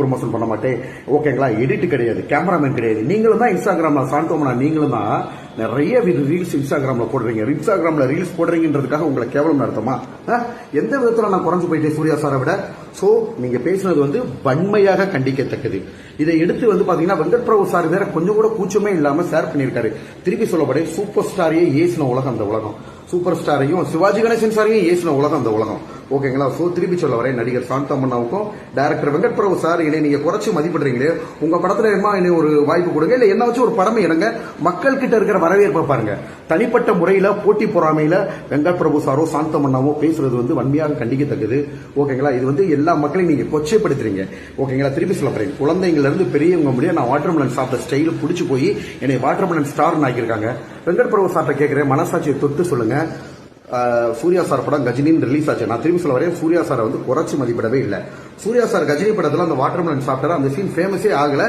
Promotion பண்ண மாட்டேன், ஓகேங்களா? எடிட் கிடையாது, கேமராமேன் கிடையாது. நீங்களும் தான் இன்ஸ்டாகிராம்ல சாந்தோமனா, நீங்களும் தான் நிறைய ரீல்ஸ் இன்ஸ்டாகிராம்ல போடுறீங்க. இன்ஸ்டாகிராம்ல ரீல்ஸ் போடுறீங்கன்றதுக்காக உங்களை கேவலம் நடத்துமா? எந்த விதத்துல நான் குறைஞ்சு போயிட்டேன் சூர்யா சாரை விட? சோ நீங்க பேசுனது வந்து வன்மையாக கண்டிக்கத்தக்கது. இதை எடுத்து வந்து பாத்தீங்கன்னா வெங்கட் பிரபு சார் வேற கொஞ்சம் கூட கூச்சமே இல்லாம ஷேர் பண்ணியிருக்காரு. திருப்பி சொல்லப்பட சூப்பர் ஸ்டாரையே ஏசின உலகம் அந்த உலகம், சூப்பர் ஸ்டாரையும் சிவாஜி கணேசன் சாரையும் ஏசின உலகம் அந்த உலகம், ஓகேங்களா? சோ திருப்பி சொல்ல வரேன், நடிகர் சாந்தமன்னாவுக்கும் டைரக்டர் வெங்கட் பிரபு சார், என்னை நீங்க குறைச்சு மதிப்பிடுறீங்களே, உங்க படத்துல என்ன ஒரு வாய்ப்பு கொடுங்க, இல்ல என்ன வச்சு ஒரு படமே எடுங்க, மக்கள் கிட்ட இருக்கிற வரவேற்பை பாருங்க. தனிப்பட்ட முறையில போட்டி பொறாமையில வெங்கட் பிரபு சாரோ சாந்தமன்னாவோ பேசுறது வந்து வன்மையாக கண்டிக்கத்தக்கது, ஓகேங்களா? இது வந்து எல்லா மக்களையும் நீங்க கொச்சைப்படுத்துறீங்க, ஓகேங்களா? திருப்பி சொல்ல போறேன், குழந்தைங்கள இருந்து பெரியவங்க முடிய நான் வாட்டர்மெலன் சாப்பிட்ட ஸ்டைல் பிடிச்சு போய் என்னை வாட்டர்மெலன் ஸ்டார் ஆக்கியிருக்காங்க. வெங்கட் பிரபு சார்ட்ட கேட்கிறேன், மனசாட்சியை தொட்டு சொல்லுங்க. சூர்யா சார் படம் கஜினின்னு ரிலீஸ் ஆச்சு. நான் திரும்பி சொல்ல வரேன், சூர்யா சாரை வந்து குறைச்சு மதிப்பிடவே இல்லை. சூர்யா சார் கஜினி படத்துல அந்த வாட்டர்மெலன் சாப்பிட்டாரு, அந்த சீன் ஃபேமஸே ஆகல.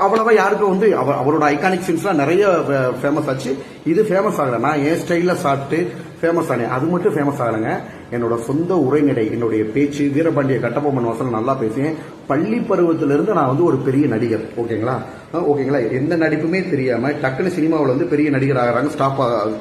அவ்வளவா யாருக்கும் வந்து அவரோட ஐகானிக் சீன்ஸ்லாம் நிறைய ஃபேமஸ் ஆச்சு, இது ஃபேமஸ் ஆகல. நான் என் ஸ்டைல சாப்பிட்டு ஃபேமஸ் ஆனேன், அது மட்டும் ஃபேமஸ் ஆகலைங்க. என்னோட சொந்த உரைநடை, என்னுடைய பேச்சு, வீரபாண்டிய கட்டபொம்மன் வசனம் நல்லா பேசுவேன். பள்ளி பருவத்திலிருந்து நான் வந்து ஒரு பெரிய நடிகர், ஓகேங்களா? ஓகேங்களா? எந்த நடிப்புமே தெரியாம டக்குன்னு சினிமாவில் வந்து பெரிய நடிகர் ஆகிறாங்க,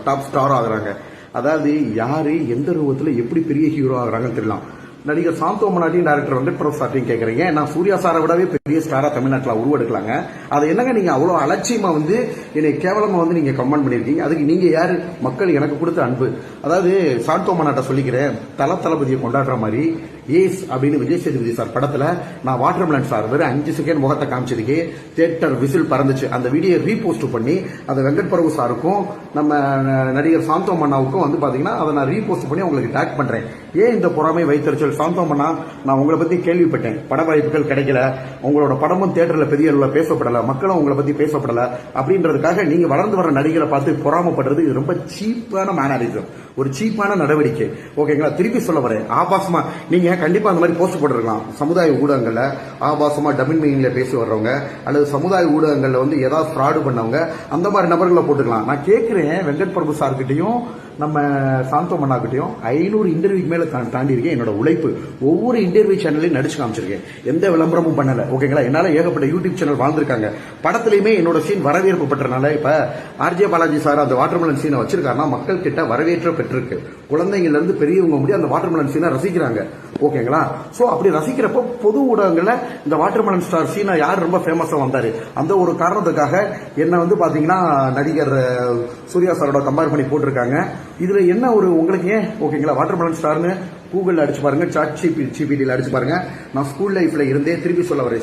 டாப் ஸ்டார் ஆகுறாங்க. அதாவது யாரு எந்த ரூபத்துல எப்படி பெரிய ஹீரோ ஆகுறாங்கன்னு தெரியலாம். நடிகர் சாந்தோமனாட்டியும் டைரக்டர் வெங்கட் பிரபு சார்ட்டையும் கேட்கறீங்க, நான் சூர்யா சாரை விடவே பெரிய ஸ்டாரா தமிழ்நாட்டில் உருவெடுக்கலாங்க. அதை என்னங்க நீங்க அவ்வளவு அலட்சியமா வந்து என்னை கேவலமா வந்து நீங்க கமெண்ட் பண்ணிருக்கீங்க. அதுக்கு நீங்க யாரு? மக்கள் எனக்கு கொடுத்த அன்பு. அதாவது சாந்தோமனாட்ட சொல்லிக்கிறேன், தளபதியை கொண்டாடுற மாதிரி ஏஸ் அப்படின்னு விஜய் சேதுபதி சார் படத்துல நான் வாட்டர்மெலன் சார் வெறும் 5 செகண்ட் முகத்தை காமிச்சதுக்கே தியேட்டர் விசில் பறந்துச்சு. அந்த வீடியோ ரீபோஸ்ட் பண்ணி அதை வெங்கட் பிரபு சாருக்கும் நம்ம நடிகர் சாந்தோமன்னாவுக்கும் வந்து பாத்தீங்கன்னா அதை நான் ரீபோஸ்ட் பண்ணி உங்களுக்கு டேக் பண்றேன். ஏன் இந்த பொறாமை வைத்தறிச்சல்? சாந்தோமன்னா, நான் உங்களை பத்தி கேள்விப்பட்டேன், பட வாய்ப்புகள் கிடைக்கல, உங்களோட படமும் தியேட்டர்ல பெரிய அளவுல பேசப்படல, மக்களும் உங்களை பத்தி பேசப்படல அப்படின்றதுக்காக நீங்க வளர்ந்து வர நடிகரை பார்த்து பொறாமப்படுறது இது ரொம்ப சீப்பான மேனரிசம், ஒரு சீப்பான நடவடிக்கை, ஓகேங்களா? திருப்பி சொல்ல வரேன், ஆபாசமா நீங்க கண்டிப்பா அந்த மாதிரி போஸ்ட் போட்டுருக்கலாம். சமுதாய ஊடகங்கள்ல ஆபாசமா டபிள் மீனிங்ல பேசி வர்றவங்க அல்லது சமுதாய ஊடகங்கள்ல வந்து ஏதாவது ஃப்ராடு பண்ணவங்க அந்த மாதிரி நபர்களை போட்டுக்கலாம். நான் கேட்கிறேன், வெங்கட் பிரபு சார் கிட்டையும் நம்ம சாந்தோமன்னா கிட்டையும் 500 இன்டர்வியூக்கு மேல தாண்டி இருக்கேன். என்னோட உழைப்பு, ஒவ்வொரு இன்டர்வியூ சேனலையும் நடிச்சு காமிச்சிருக்கேன், எந்த விளம்பரமும் பண்ணல, ஓகேங்களா? என்னால ஏகப்பட்ட யூடியூப் சேனல் வாழ்ந்திருக்காங்க. படத்திலயுமே என்னோட சீன் வரவேற்பு பெற்றனால இப்ப ஆர்ஜே பாலாஜி சார் அந்த வாட்டர்மெலன் சீனை வச்சிருக்காருன்னா மக்கள் கிட்ட வரவேற்ற பெற்றிருக்கு. குழந்தைங்கள்ல இருந்து பெரியவங்க முடிய அந்த வாட்டர்மெலன் சீனை ரசிக்கிறாங்க, ஓகேங்களா? சோ அப்படி ரசிக்கிறப்போ பொது ஊடகங்கள்ல இந்த வாட்டர்மெலன் ஸ்டார் சீனை யார் ரொம்ப ஃபேமஸா வந்தாரு, அந்த ஒரு காரணத்துக்காக என்ன வந்து பாத்தீங்கன்னா நடிகர் சூர்யா சாரோட கம்பேர் பண்ணி போட்டிருக்காங்க. இதுல என்ன ஒரு உங்களுக்கு ஏன், ஓகேங்களா? வாட்டர்மெலன் ஸ்டார்னு கூகுள்ல அடிச்சு பாருங்க, சாட் ஜிபிடியில் அடிச்சு பாருங்க. நான் ஸ்கூல் லைஃப்ல இருந்தே திருப்பி சொல்ல வரேன்.